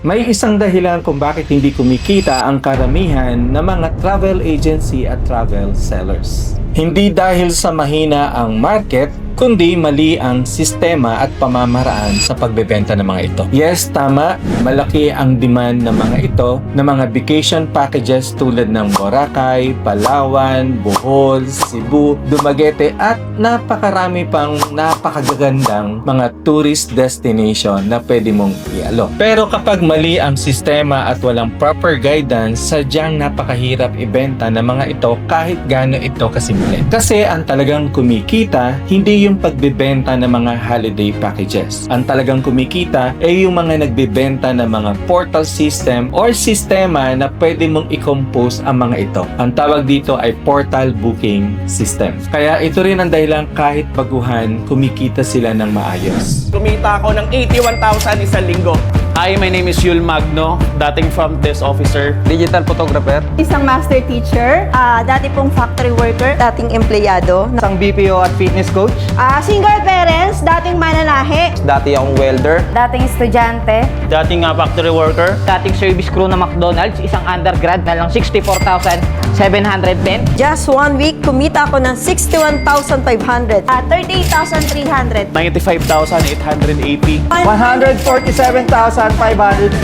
May isang dahilan kung bakit hindi kumikita ang karamihan ng mga travel agency at travel sellers. Hindi dahil sa mahina ang market, kundi mali ang sistema at pamamaraan sa pagbebenta ng mga ito. Yes, tama, malaki ang demand ng mga ito na mga vacation packages tulad ng Boracay, Palawan, Bohol, Cebu, Dumaguete at napakarami pang napakagagandang mga tourist destination na pwede mong ialok. Pero kapag mali ang sistema at walang proper guidance, sadyang napakahirap ibenta ng mga ito kahit gaano ito kasimple. Kasi ang talagang kumikita, hindi yung pagbebenta ng mga holiday packages. Ang talagang kumikita ay yung mga nagbebenta ng mga portal system or sistema na pwede mong i-compose ang mga ito. Ang tawag dito ay portal booking system. Kaya ito rin ang dahilan kahit baguhan, kumikita sila ng maayos. Kumita ako ng 81,000 isang linggo. Hi, my name is Yul Magno, dating front desk officer. Digital photographer. Isang master teacher, dati pong factory worker, dating empleyado, Isang BPO at fitness coach. single parents, dating mananahe, Dati akong welder. dating estudyante, Dating factory worker. Dating service crew ng McDonald's, isang undergrad na lang 64,710. just 1 week, kumita ako ng 61,500, 38,300, 95,880. 147,500.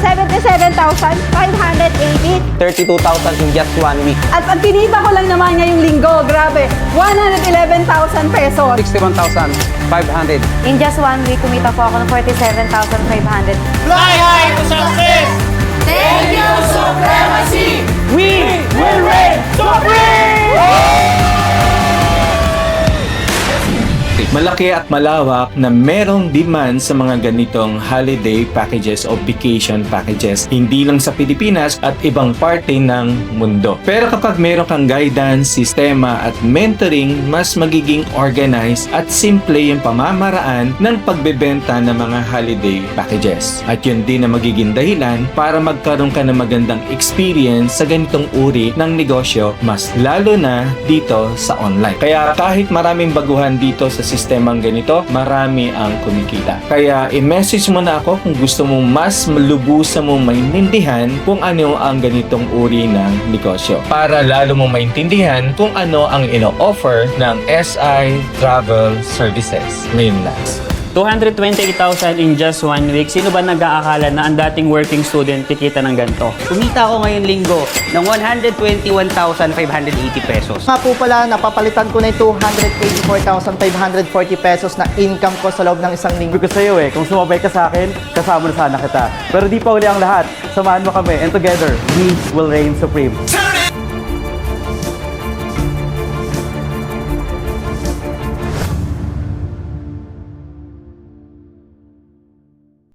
77,580. 32,000 in just 1 week. At pag kinita ko lang naman ngayong linggo, grabe, 111,000 pesos. 61,500. In just 1 week, kumita po ako ng 47,500. Fly high to success! Thank you, Supremacy! We will reign supreme! Malaki at malawak na merong demand sa mga ganitong holiday packages o vacation packages, hindi lang sa Pilipinas at ibang parte ng mundo. Pero kapag meron kang guidance, sistema at mentoring, mas magiging organized at simple yung pamamaraan ng pagbebenta ng mga holiday packages. At yun din na magiging dahilan para magkaroon ka ng magandang experience sa ganitong uri ng negosyo, mas lalo na dito sa online. Kaya kahit maraming baguhan dito sa sistemang ganito, marami ang kumikita. Kaya i-message mo na ako kung gusto mong mas malubusan mong maintindihan kung ano ang ganitong uri ng negosyo. Para lalo mong maintindihan kung ano ang ino-offer ng SI Travel Services. Ngayon lang. 228,000 in just 1 week. Sino ba nag-aakala na ang dating working student kikita ng ganito? Kumita ako ngayon linggo ng 121,580 pesos. Nga po pala, napapalitan ko na yung 284,540 pesos na income ko sa loob ng isang linggo. Sabi ko sa'yo kung sumabay ka sa akin, kasama na sana kita. Pero di pa uli ang lahat. Samahan mo kami and together, we will reign supreme.